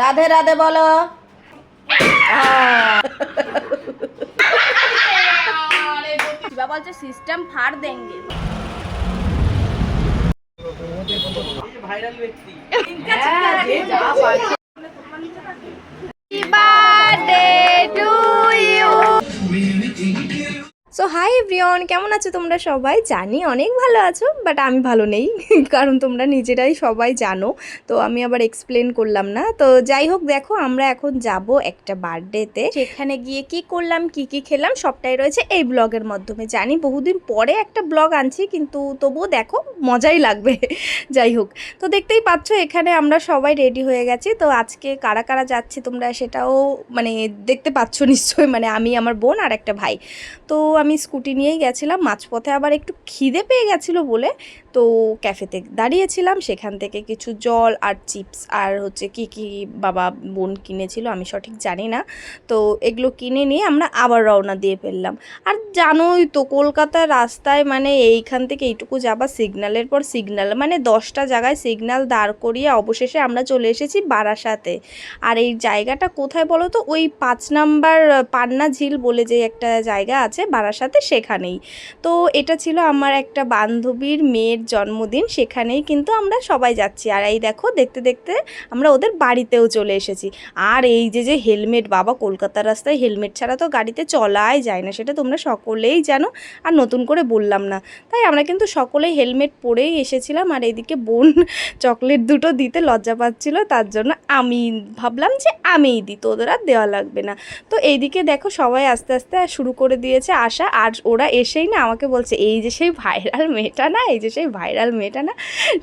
রাধে রাধে বলো। শিবা বলছে system ফাড় দেंगे। Viral ব্যক্তি সো হাই এভরিওয়ান, কেমন আছো তোমরা সবাই? জানি অনেক ভালো আছো, বাট আমি ভালো নেই কারণ তোমরা নিজেরাই সবাই জানো, তো আমি আবার এক্সপ্লেন করলাম না। তো যাই হোক, দেখো আমরা এখন যাব একটা বার্থডেতে। সেখানে গিয়ে কি করলাম, কি কি খেলাম, সবটাই রয়েছে এই ব্লগের মাধ্যমে। জানি বহুদিন পরে একটা ব্লগ আনছি, কিন্তু তবুও দেখো মজাই লাগবে। যাই হোক, তো দেখতেই পাচ্ছ এখানে আমরা সবাই রেডি হয়ে গেছি। তো আজকে কারা কারা যাচ্ছি তোমরা সেটাও মানে দেখতে পাচ্ছ নিশ্চয়ই, মানে আমি, আমার বোন আর একটা ভাই। তো আমি স্কুটি নিয়েই গেছিলাম। মাঝপথে আবার একটু খিদে পেয়ে গেছিলো বলে তো ক্যাফেতে দাঁড়িয়েছিলাম, সেখান থেকে কিছু জল আর চিপস আর হচ্ছে কি কি বাবা বোন কিনেছিল আমি সঠিক জানি না, তো এগুলো কিনে নিয়ে আমরা আবার রওনা দিয়ে ফেললাম। আর জানোই তো কলকাতার রাস্তায় মানে এইখান থেকে এইটুকু যাবা সিগন্যালের পর সিগন্যাল, মানে 10টা জায়গায় সিগন্যাল দাঁড় করিয়ে অবশেষে আমরা চলে এসেছি বারাসাতে। আর এই জায়গাটা কোথায় বলো তো, ওই 5 নাম্বার পান্না ঝিল বলে যে একটা জায়গা আছে বারাসাতে, সেখানেই। তো এটা ছিল আমার একটা বান্ধবীর মেয়ের জন্মদিন, সেখানেই কিন্তু আমরা সবাই যাচ্ছি। আর এই দেখো দেখতে দেখতে আমরা ওদের বাড়িতেও চলে এসেছি। আর এই যে হেলমেট, বাবা কলকাতার রাস্তায় হেলমেট ছাড়া তো গাড়িতে চলাই যায় না, সেটা তোমরা সকলেই জানো, আর নতুন করে বললাম না। তাই আমরা কিন্তু সকলেই হেলমেট পরেই এসেছিলাম। আর এইদিকে বোন চকলেট দুটো দিতে লজ্জা পাচ্ছিল, তার জন্য আমি ভাবলাম যে আমিই দিই, তোদের আর দেওয়া লাগবে না। তো এইদিকে দেখো সবাই আস্তে আস্তে শুরু করে দিয়েছে আসা। আর ওরা এসেই না আমাকে বলছে এই যে সেই ভাইরাল মেয়েটা না, এই যে সেই ভাইরাল মেয়েটা না।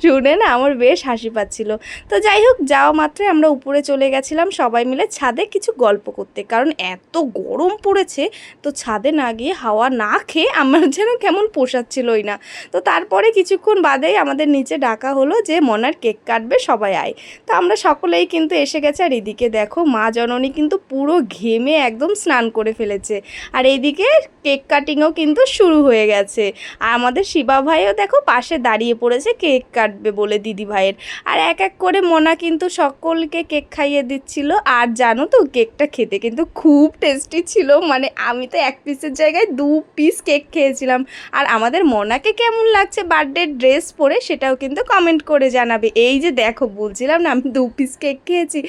শুনে না আমার বেশ হাসি পাচ্ছিল। তো যাই হোক, যাওয়া মাত্রই আমরা উপরে চলে গেছিলাম সবাই মিলে ছাদে কিছু গল্প করতে, কারণ এত গরম পড়েছে। তো ছাদে না গিয়ে হাওয়া না খেয়ে আমার যেন কেমন পোষাচ্ছিলই না। তো তারপরে কিছুক্ষণ বাদেই আমাদের নিচে ডাকা হলো যে মনার কেক কাটবে, সবাই আয়। তো আমরা সকলেই কিন্তু এসে গেছে। আর এদিকে দেখো মা জননী কিন্তু পুরো ঘেমে একদম স্নান করে ফেলেছে। আর এইদিকে কেক কাটিংও কিন্তু শুরু হয়ে গেছে। আর আমাদের শিবা ভাইও দেখো পাশে দাঁড়িয়ে পড়েছে কেক কাটবে বলে দিদি ভাইয়ের। আর এক এক করে মোনা কিন্তু সকলকে কেক খাইয়ে দিচ্ছিল। আর জানো তো কেকটা খেতে কিন্তু খুব টেস্টি ছিল, মানে আমি তো 1 পিসের জায়গায় 2 পিস কেক খেয়েছিলাম। আর আমাদের মোনাকে কেমন লাগছে বার্থডে ড্রেস পরে সেটাও কিন্তু কমেন্ট করে জানাবে। এই যে দেখো বলছিলাম না আমি 2 পিস কেক খেয়েছি,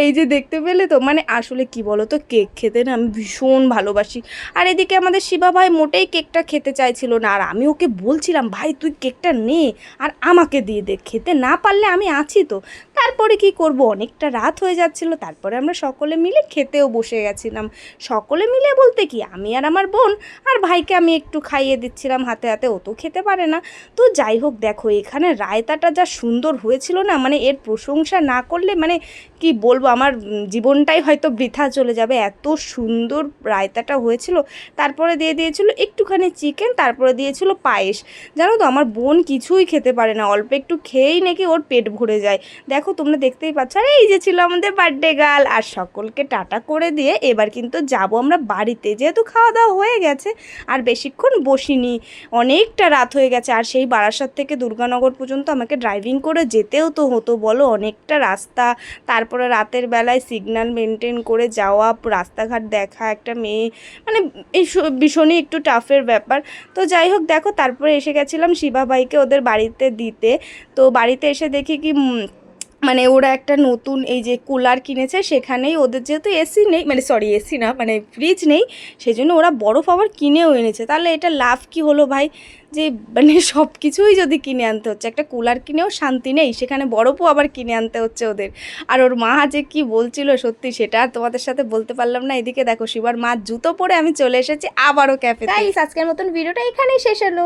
এই যে দেখতে পেলে তো। মানে আসলে কি বলো তো, কেক খেতে না আমি ভীষণ ভালোবাসি। আর এদিকে আমাদের শিবা ভাই মোটেই কেকটা খেতে চাইছিল না। আর আমি ওকে বলছিলাম ভাই তুই কেকটা নে আর আমাকে দিয়ে দে, খেতে না পারলে আমি আছি তো। তারপরে কি করব, অনেকটা রাত হয়ে যাচ্ছিল। তারপরে আমরা সকলে মিলে খেতেও বসে গেছিলাম। সকলে মিলে বলতে কি, আমি আর আমার বোন আর ভাইকে আমি একটু খাইয়ে দিচ্ছিলাম হাতে হাতে, ও তো খেতে পারে না। তো যাই হোক দেখো এখানে রায়তাটা যা সুন্দর হয়েছিল না, মানে এর প্রশংসা না করলে মানে কি বলবো, আমার জীবনটাই হয়তো বৃথা চলে যাবে, এত সুন্দর রায়তাটা হয়েছিল। তারপরে দিয়ে দিয়েছিল একটুখানি চিকেন, তারপরে দিয়েছিল পায়েস। জানো তো আমার বোন কিছুই খেতে পারে না, অল্প একটু খেয়েই নাকি ওর পেট ভরে যায়। দেখো তোমরা দেখতেই পাচ্ছ। আর এই যে ছিল আমাদের বার্থডে গার্ল। আর সকলকে টাটা করে দিয়ে এবার কিন্তু যাব আমরা বাড়িতে, যেহেতু খাওয়া দাওয়া হয়ে গেছে আর বেশিক্ষণ বসিনি, অনেকটা রাত হয়ে গেছে। আর সেই বারাসাত থেকে দুর্গানগর পর্যন্ত আমাকে ড্রাইভিং করে যেতেও তো হতো বলো, অনেকটা রাস্তা। তারপরে রাতের বেলায় সিগন্যাল মেনটেন করে যাওয়া, রাস্তাঘাট দেখা, একটা মেয়ে মানে এই ভীষণই একটু টাফের ব্যাপার। তো যাই হোক দেখো তারপরে এসে গেছিলাম শিবা ভাইকে ওদের বাড়িতে দিতে। তো বাড়িতে এসে দেখি কি মানে ওরা একটা নতুন এই যে কুলার কিনেছে, সেখানেই ওদের যেহেতু এসি নেই, মানে সরি এসি না মানে ফ্রিজ নেই, সেই জন্য ওরা বরফ আবার কিনেও এনেছে। তাহলে এটা লাভ কি হলো ভাই, যে মানে সব কিছুই যদি কিনে আনতে হচ্ছে, একটা কুলার কিনেও শান্তি নেই, সেখানে বরফও আবার কিনে আনতে হচ্ছে ওদের। আর ওর মা যে কি বলছিল সত্যি সেটা আর তোমাদের সাথে বলতে পারলাম না। এদিকে দেখো শিবার মা জুতো পরে আমি চলে এসেছি আবারও ক্যাফে। তাই আজকের মতন ভিডিওটা এখানেই শেষ হলো।